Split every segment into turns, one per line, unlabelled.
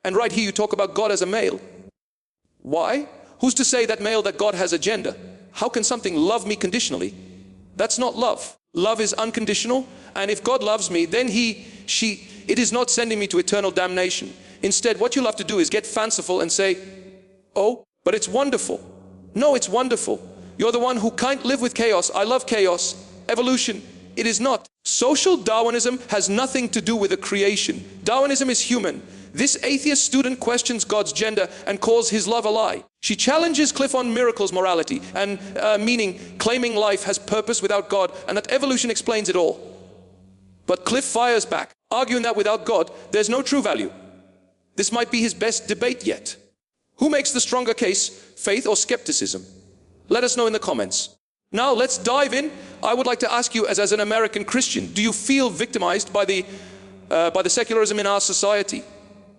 And right here you talk about God as a male. Why? Who's to say that male that God has a gender? How can something love me conditionally? That's not love. Love is unconditional, and if God loves me, then it is not sending me to eternal damnation. Instead, what you'll have to do is get fanciful and say, oh, but it's wonderful. No, it's wonderful. You're the one who can't live with chaos. I love chaos. Evolution, it is not. Social Darwinism has nothing to do with the creation. Darwinism is human. This atheist student questions God's gender and calls his love a lie. She challenges Cliff on miracles morality and meaning claiming life has purpose without God and that evolution explains it all. But Cliff fires back, arguing that without God, there's no true value. This might be his best debate yet. Who makes the stronger case, faith or skepticism? Let us know in the comments. Now let's dive in. I would like to ask you as an American Christian, do you feel victimized by the secularism in our society?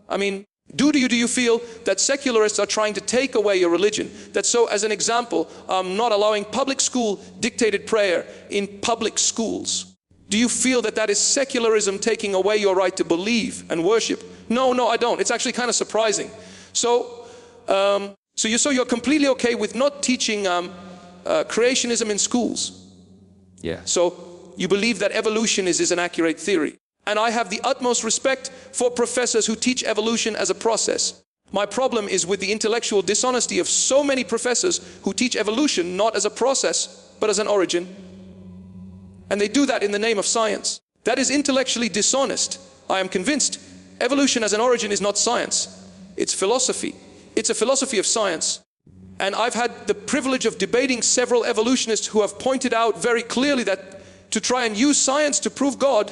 I mean, do you feel that secularists are trying to take away your religion? That so, as an example, not allowing public school dictated prayer in public schools. Do you feel that that is secularism taking away your right to believe and worship? No, I don't. It's actually kind of surprising. So you're completely okay with not teaching creationism in schools? Yeah. So you believe that evolution is an accurate theory. And I have the utmost respect for professors who teach evolution as a process. My problem is with the intellectual dishonesty of so many professors who teach evolution not as a process, but as an origin. And they do that in the name of science. That is intellectually dishonest. I am convinced evolution as an origin is not science. It's philosophy. It's a philosophy of science. And I've had the privilege of debating several evolutionists who have pointed out very clearly that to try and use science to prove God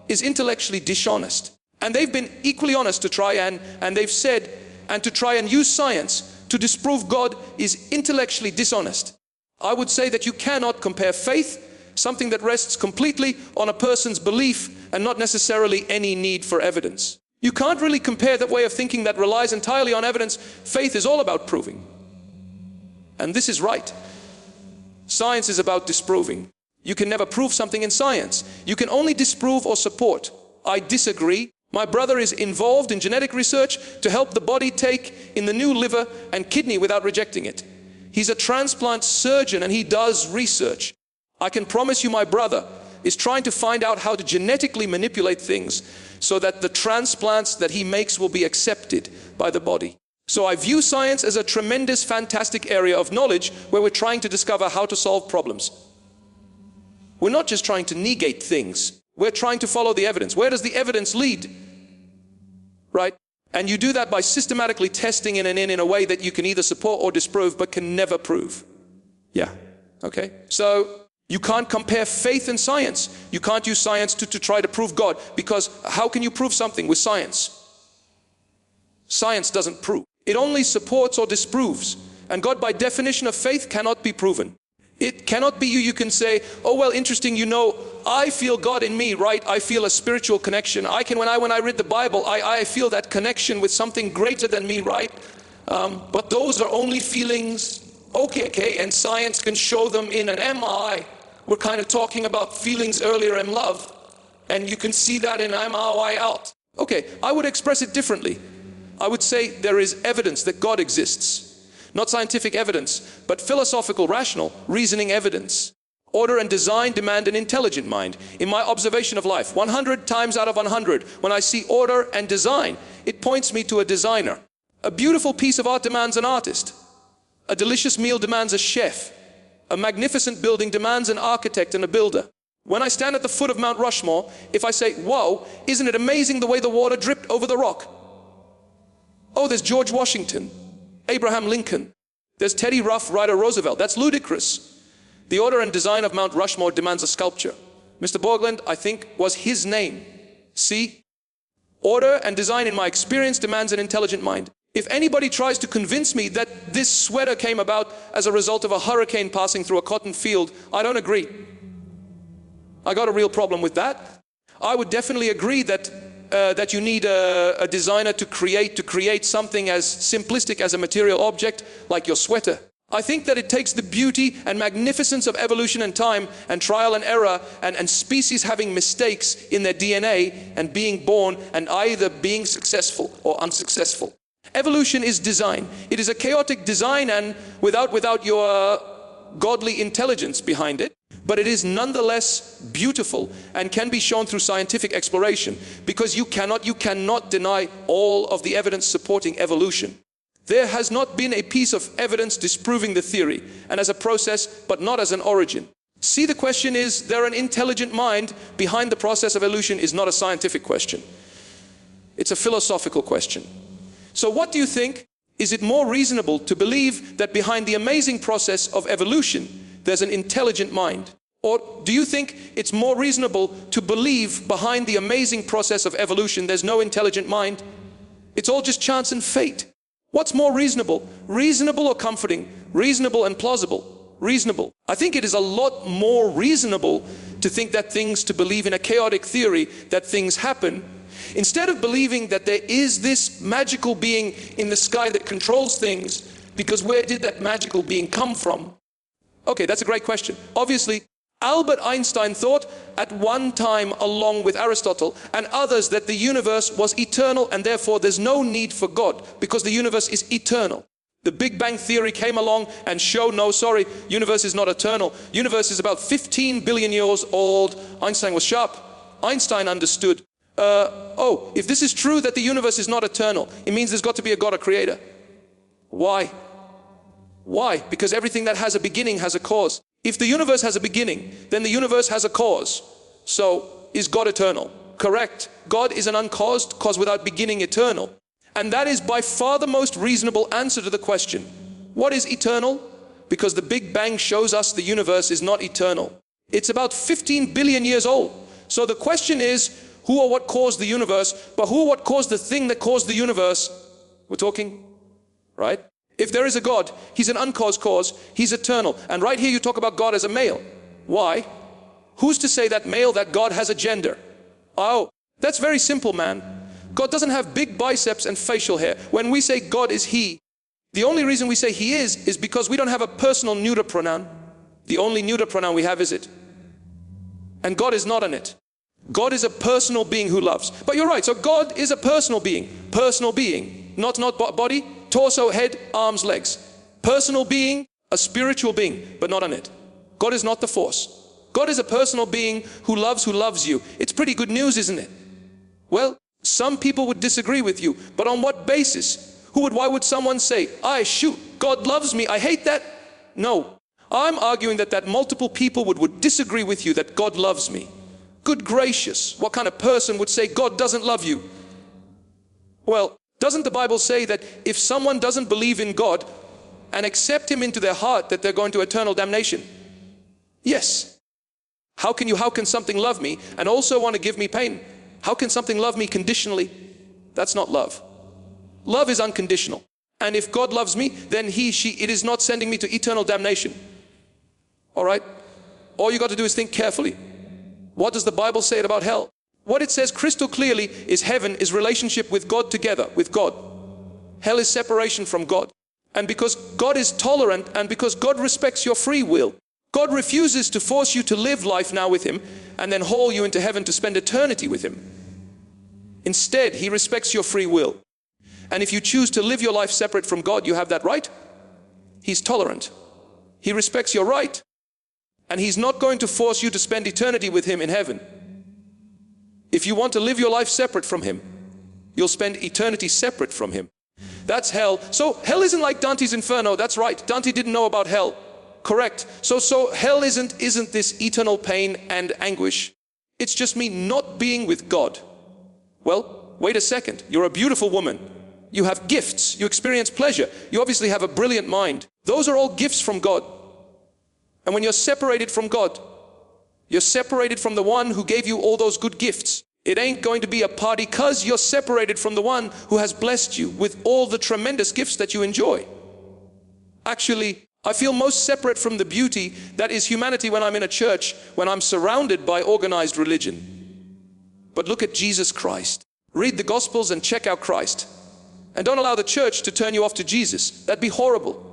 is intellectually dishonest. And they've been equally honest to try and they've said, and to try and use science to disprove God is intellectually dishonest. I would say that you cannot compare faith, something that rests completely on a person's belief and not necessarily any need for evidence. You can't really compare that way of thinking that relies entirely on evidence. Faith is all about proving. And this is right. Science is about disproving. You can never prove something in science. You can only disprove or support. I disagree. My brother is involved in genetic research to help the body take in the new liver and kidney without rejecting it. He's a transplant surgeon and he does research. I can promise you my brother is trying to find out how to genetically manipulate things so that the transplants that he makes will be accepted by the body. So I view science as a tremendous, fantastic area of knowledge where we're trying to discover how to solve problems. We're not just trying to negate things. We're trying to follow the evidence. Where does the evidence lead? Right? And you do that by systematically testing in a way that you can either support or disprove, but can never prove. Yeah. Okay? So you can't compare faith and science. You can't use science to try to prove God, because how can you prove something with science? Science doesn't prove. It only supports or disproves. And God, by definition of faith, cannot be proven. It cannot be you can say, oh, well, interesting, you know, I feel God in me, right? I feel a spiritual connection. When I read the Bible, I feel that connection with something greater than me, right? But those are only feelings. Okay, and science can show them in an MRI. We're kind of talking about feelings earlier in love. And you can see that in MRI out. Okay, I would express it differently. I would say there is evidence that God exists. Not scientific evidence, but philosophical, rational, reasoning evidence. Order and design demand an intelligent mind. In my observation of life, 100 times out of 100, when I see order and design, it points me to a designer. A beautiful piece of art demands an artist. A delicious meal demands a chef. A magnificent building demands an architect and a builder. When I stand at the foot of Mount Rushmore, if I say, whoa, isn't it amazing the way the water dripped over the rock? Oh, there's George Washington. Abraham Lincoln. There's Teddy Rough-Rider Roosevelt. That's ludicrous. The order and design of Mount Rushmore demands a sculpture. Mr. Borgland, I think, was his name. See? Order and design, in my experience, demands an intelligent mind. If anybody tries to convince me that this sweater came about as a result of a hurricane passing through a cotton field, I don't agree. I got a real problem with that. I would definitely agree that you need a designer to create something as simplistic as a material object like your sweater. I think that it takes the beauty and magnificence of evolution and time and trial and error and species having mistakes in their DNA and being born and either being successful or unsuccessful. Evolution is design. It is a chaotic design and without your godly intelligence behind it. But it is nonetheless beautiful and can be shown through scientific exploration, because you cannot deny all of the evidence supporting evolution. There has not been a piece of evidence disproving the theory, and as a process, but not as an origin. See, the question is there an intelligent mind behind the process of evolution is not a scientific question. It's a philosophical question. So what do you think? Is it more reasonable to believe that behind the amazing process of evolution, there's an intelligent mind? Or do you think it's more reasonable to believe behind the amazing process of evolution, there's no intelligent mind? It's all just chance and fate. What's more reasonable? Reasonable or comforting? Reasonable and plausible? Reasonable. I think it is a lot more reasonable to think that to believe in a chaotic theory that things happen, instead of believing that there is this magical being in the sky that controls things, because where did that magical being come from? Okay, that's a great question. Obviously, Albert Einstein thought at one time, along with Aristotle and others, that the universe was eternal and therefore there's no need for God because the universe is eternal. The Big Bang Theory came along and showed, no, sorry, universe is not eternal. Universe is about 15 billion years old. Einstein was sharp. Einstein understood, if this is true that the universe is not eternal, it means there's got to be a God, a creator. Why? Why? Because everything that has a beginning has a cause. If the universe has a beginning, then the universe has a cause. So, is God eternal? Correct. God is an uncaused cause without beginning, eternal. And that is by far the most reasonable answer to the question. What is eternal? Because the Big Bang shows us the universe is not eternal. It's about 15 billion years old. So the question is, who or what caused the universe? But who or what caused the thing that caused the universe? We're talking, right? If there is a God, he's an uncaused cause, he's eternal. And right here you talk about God as a male. Why? Who's to say that male, that God has a gender? Oh, that's very simple, man. God doesn't have big biceps and facial hair. When we say God is he, the only reason we say he is because we don't have a personal neuter pronoun. The only neuter pronoun we have is it. And God is not an it. God is a personal being who loves. But you're right, so God is a personal being. Personal being, not body, torso, head, arms, legs. Personal being, a spiritual being, but not an it. God is not the force. God is a personal being who loves you. It's pretty good news, isn't it? Well, some people would disagree with you, but on what basis? Why would someone say, shoot, God loves me, I hate that? No, I'm arguing that multiple people would disagree with you that God loves me. Good gracious, what kind of person would say God doesn't love you? Well, doesn't the Bible say that if someone doesn't believe in God and accept him into their heart, that they're going to eternal damnation? Yes. How can something love me and also want to give me pain? How can something love me conditionally? That's not love. Love is unconditional. And if God loves me, then it is not sending me to eternal damnation. All right? All you got to do is think carefully. What does the Bible say about hell? What it says crystal clearly is heaven is relationship with God together, with God. Hell is separation from God. And because God is tolerant and because God respects your free will, God refuses to force you to live life now with him and then haul you into heaven to spend eternity with him. Instead, he respects your free will. And if you choose to live your life separate from God, you have that right. He's tolerant. He respects your right. And he's not going to force you to spend eternity with him in heaven. If you want to live your life separate from him, you'll spend eternity separate from him. That's hell. So hell isn't like Dante's Inferno. That's right. Dante didn't know about hell. Correct. So hell isn't this eternal pain and anguish. It's just me not being with God. Well, wait a second. You're a beautiful woman. You have gifts. You experience pleasure. You obviously have a brilliant mind. Those are all gifts from God. And when you're separated from God, you're separated from the one who gave you all those good gifts. It ain't going to be a party because you're separated from the one who has blessed you with all the tremendous gifts that you enjoy. Actually, I feel most separate from the beauty that is humanity when I'm in a church, when I'm surrounded by organized religion. But look at Jesus Christ. Read the Gospels and check out Christ. And don't allow the church to turn you off to Jesus. That'd be horrible.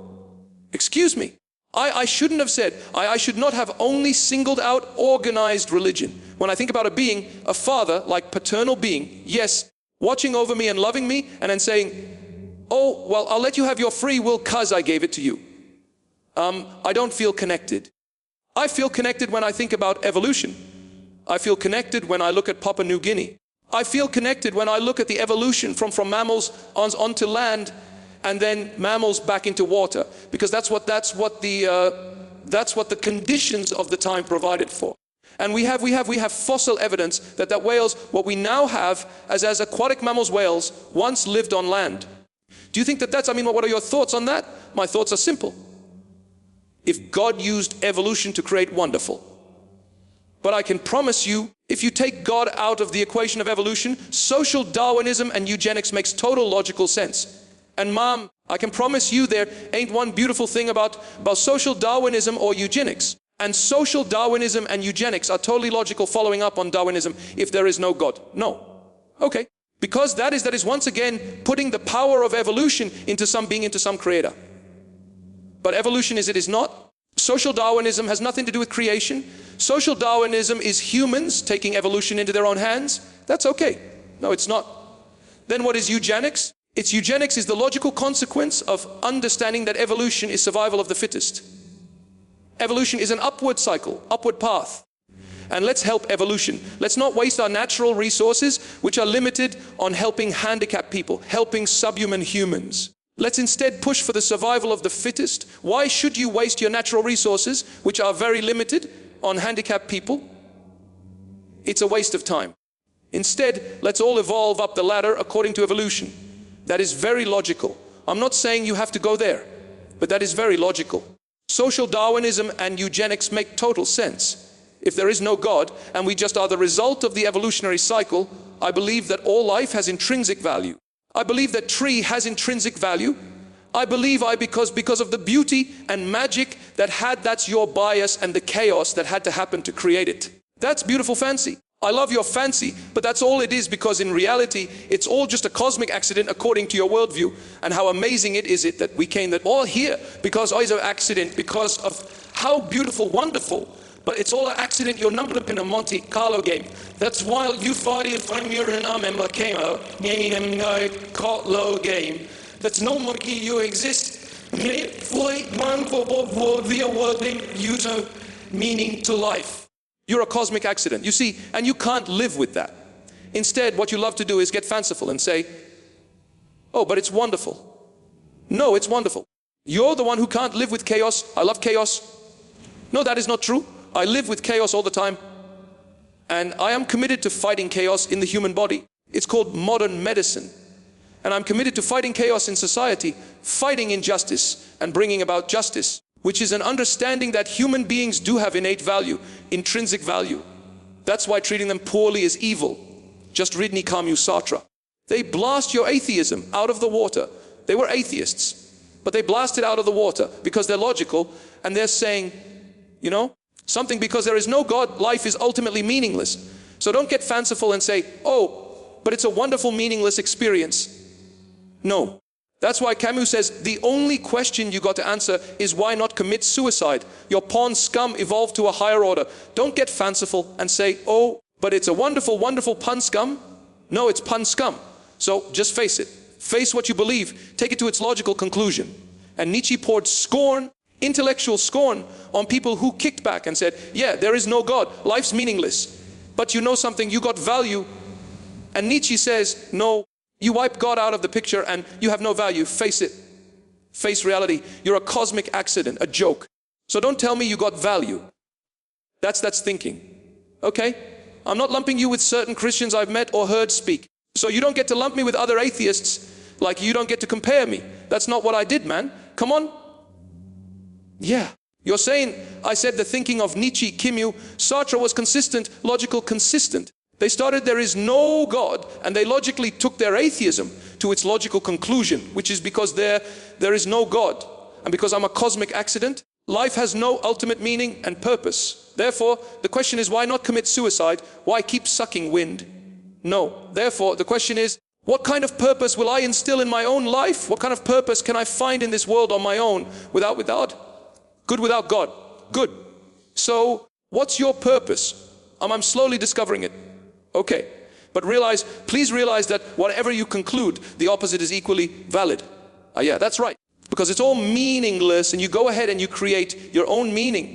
Excuse me. I shouldn't have said, I should not have only singled out organized religion. When I think about a being, a father, like paternal being, yes, watching over me and loving me, and then saying, oh, well, I'll let you have your free will because I gave it to you. I don't feel connected. I feel connected when I think about evolution. I feel connected when I look at Papua New Guinea. I feel connected when I look at the evolution from mammals onto land, and then mammals back into water, because that's what the conditions of the time provided for. And we have fossil evidence that whales, what we now have as aquatic mammals, whales once lived on land. Do you think that's, what are your thoughts on that? My thoughts are simple. If God used evolution to create, wonderful. But I can promise you, if you take God out of the equation of evolution, social Darwinism and eugenics makes total logical sense. And Mom, I can promise you there ain't one beautiful thing about social Darwinism or eugenics. And social Darwinism and eugenics are totally logical, following up on Darwinism, if there is no God. No. Okay. Because that is once again putting the power of evolution into some being, into some creator. But evolution is not. Social Darwinism has nothing to do with creation. Social Darwinism is humans taking evolution into their own hands. That's okay. No, it's not. Then what is eugenics? Eugenics is the logical consequence of understanding that evolution is survival of the fittest. Evolution is an upward cycle, upward path. And let's help evolution. Let's not waste our natural resources, which are limited, on helping handicapped people, helping subhuman humans. Let's instead push for the survival of the fittest. Why should you waste your natural resources, which are very limited, on handicapped people? It's a waste of time. Instead, let's all evolve up the ladder according to evolution. That is very logical. I'm not saying you have to go there, but that is very logical. Social Darwinism and eugenics make total sense. If there is no God, and we just are the result of the evolutionary cycle, I believe that all life has intrinsic value. I believe that tree has intrinsic value. I believe because of the beauty and magic that's your bias, and the chaos that had to happen to create it. That's beautiful fancy. I love your fancy, but that's all it is, because in reality, it's all just a cosmic accident according to your worldview. And how amazing it is that we came that all here because it's an accident, because of how beautiful, wonderful. But it's all an accident. You're numbered up in a Monte Carlo game. That's why you fight from your member came out, low game. That's no monkey you exist. Flight one for the wording user meaning to life. You're a cosmic accident, you see, and you can't live with that. Instead, what you love to do is get fanciful and say, oh, but it's wonderful. No, it's wonderful. You're the one who can't live with chaos. I love chaos. No, that is not true. I live with chaos all the time. And I am committed to fighting chaos in the human body. It's called modern medicine. And I'm committed to fighting chaos in society, fighting injustice and bringing about justice, which is an understanding that human beings do have innate value, intrinsic value. That's why treating them poorly is evil. Just read Nikamu Sartre. They blast your atheism out of the water. They were atheists, but they blast it out of the water because they're logical, and they're saying, something, because there is no God, life is ultimately meaningless. So don't get fanciful and say, oh, but it's a wonderful meaningless experience. No. That's why Camus says the only question you got to answer is why not commit suicide? Your pawn scum evolved to a higher order. Don't get fanciful and say, oh, but it's a wonderful, wonderful pun scum. No, it's pun scum. So just face it. Face what you believe. Take it to its logical conclusion. And Nietzsche poured scorn, intellectual scorn, on people who kicked back and said, yeah, there is no God. Life's meaningless. But you know something, you got value. And Nietzsche says, no, you wipe God out of the picture and you have no value. Face it. Face reality. You're a cosmic accident, a joke. So don't tell me you got value. That's thinking. Okay? I'm not lumping you with certain Christians I've met or heard speak. So you don't get to lump me with other atheists, like you don't get to compare me. That's not what I did, man. Come on. Yeah. You're saying, I said the thinking of Nietzsche, Camus, Sartre was consistent, logical, consistent. They started, there is no God, and they logically took their atheism to its logical conclusion, which is because there is no God. And because I'm a cosmic accident, life has no ultimate meaning and purpose. Therefore, the question is, why not commit suicide? Why keep sucking wind? No. Therefore, the question is, What kind of purpose will I instill in my own life? What kind of purpose can I find in this world on my own without God? Good without God. Good. So what's your purpose? I'm slowly discovering it. Okay. But please realize that whatever you conclude, the opposite is equally valid. Yeah, that's right. Because it's all meaningless, and you go ahead and you create your own meaning.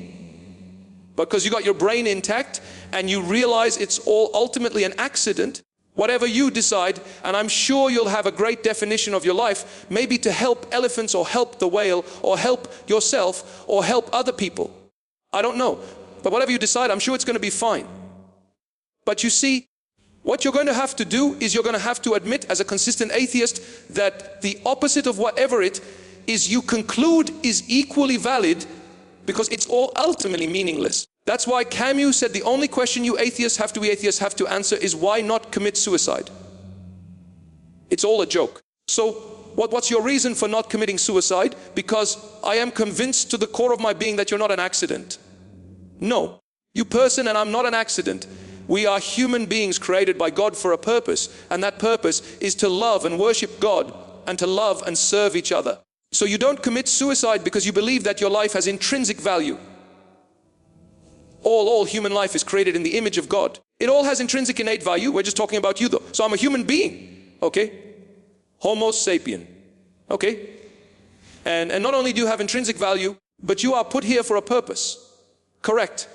Because you got your brain intact and you realize it's all ultimately an accident. Whatever you decide, and I'm sure you'll have a great definition of your life, maybe to help elephants or help the whale or help yourself or help other people. I don't know. But whatever you decide, I'm sure it's going to be fine. But you see, what you're going to have to do is you're going to have to admit as a consistent atheist that the opposite of whatever it is you conclude is equally valid, because it's all ultimately meaningless. That's why Camus said the only question you atheists have to answer is why not commit suicide? It's all a joke. So what's your reason for not committing suicide? Because I am convinced to the core of my being that you're not an accident. No, you person and I'm not an accident. We are human beings created by God for a purpose, and that purpose is to love and worship God and to love and serve each other. So you don't commit suicide because you believe that your life has intrinsic value. All human life is created in the image of God. It all has intrinsic innate value. We're just talking about you though. So I'm a human being, okay? Homo sapien, okay? And not only do you have intrinsic value, but you are put here for a purpose. Correct.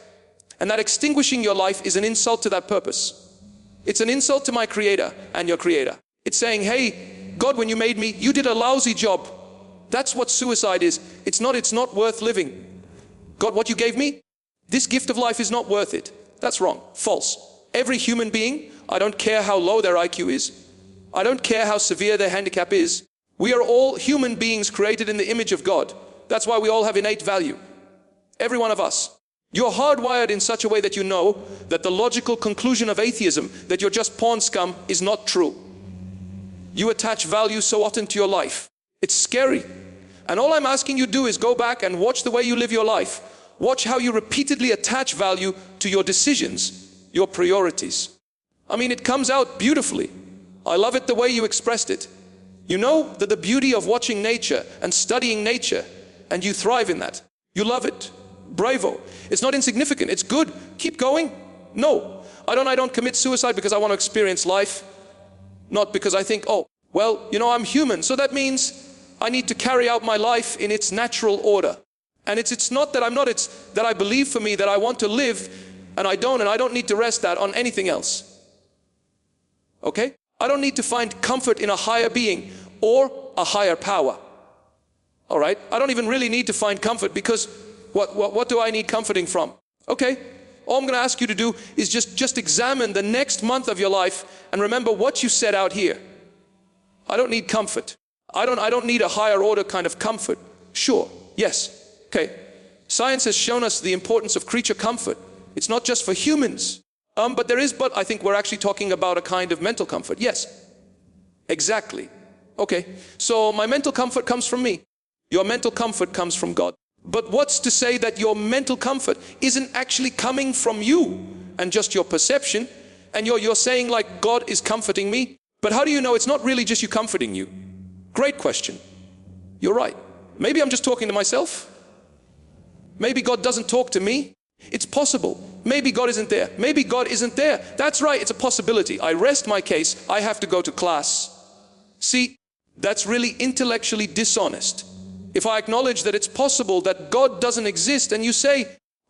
And that extinguishing your life is an insult to that purpose. It's an insult to my creator and your creator. It's saying, hey, God, when you made me, you did a lousy job. That's what suicide is. It's not worth living. God, what you gave me, this gift of life is not worth it. That's wrong. False. Every human being, I don't care how low their IQ is. I don't care how severe their handicap is. We are all human beings created in the image of God. That's why we all have innate value. Every one of us. You're hardwired in such a way that you know that the logical conclusion of atheism, that you're just pawn scum, is not true. You attach value so often to your life. It's scary. And all I'm asking you to do is go back and watch the way you live your life. Watch how you repeatedly attach value to your decisions, your priorities. I mean, it comes out beautifully. I love it the way you expressed it. You know that the beauty of watching nature and studying nature, and you thrive in that. You love it. Bravo. It's not insignificant. It's good. Keep going. No, I don't commit suicide because I want to experience life. Not because I think, oh, well, you know, I'm human, so that means I need to carry out my life in its natural order. And it's not that I'm not, it's that I believe for me that I want to live, and I don't need to rest that on anything else. Okay? I don't need to find comfort in a higher being or a higher power. All right? I don't even really need to find comfort, because what do I need comforting from? Okay? All I'm going to ask you to do is just examine the next month of your life and remember what you set out here. I don't need comfort. I don't need a higher order kind of comfort. Sure, yes, okay. Science has shown us the importance of creature comfort. It's not just for humans. But I think we're actually talking about a kind of mental comfort. Yes, exactly. Okay, so my mental comfort comes from me. Your mental comfort comes from God. But what's to say that your mental comfort isn't actually coming from you and just your perception, and you're saying like God is comforting me? But how do you know it's not really just you comforting you? Great question. You're right. Maybe I'm just talking to myself. Maybe God doesn't talk to me. It's possible. Maybe God isn't there. Maybe God isn't there. That's right, it's a possibility. I rest my case. I have to go to class. See, that's really intellectually dishonest. If I acknowledge that it's possible that God doesn't exist and you say,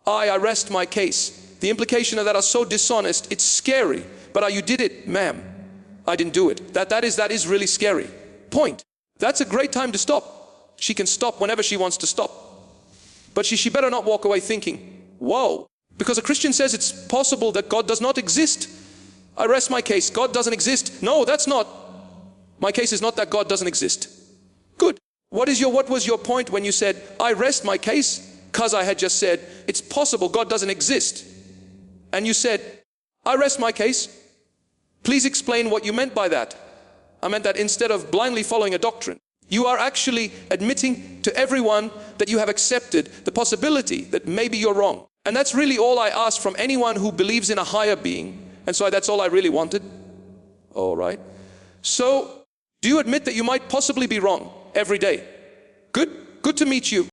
I rest my case, the implication of that are so dishonest, it's scary. But you did it, ma'am. I didn't do it. That is really scary. Point. That's a great time to stop. She can stop whenever she wants to stop. But she better not walk away thinking, whoa, because a Christian says it's possible that God does not exist. I rest my case. God doesn't exist. No, that's not. My case is not that God doesn't exist. Good. What was your point when you said, I rest my case? Because I had just said, it's possible God doesn't exist. And you said, I rest my case. Please explain what you meant by that. I meant that instead of blindly following a doctrine, you are actually admitting to everyone that you have accepted the possibility that maybe you're wrong. And that's really all I ask from anyone who believes in a higher being. And so that's all I really wanted. All right. So, do you admit that you might possibly be wrong every day? Good to meet you.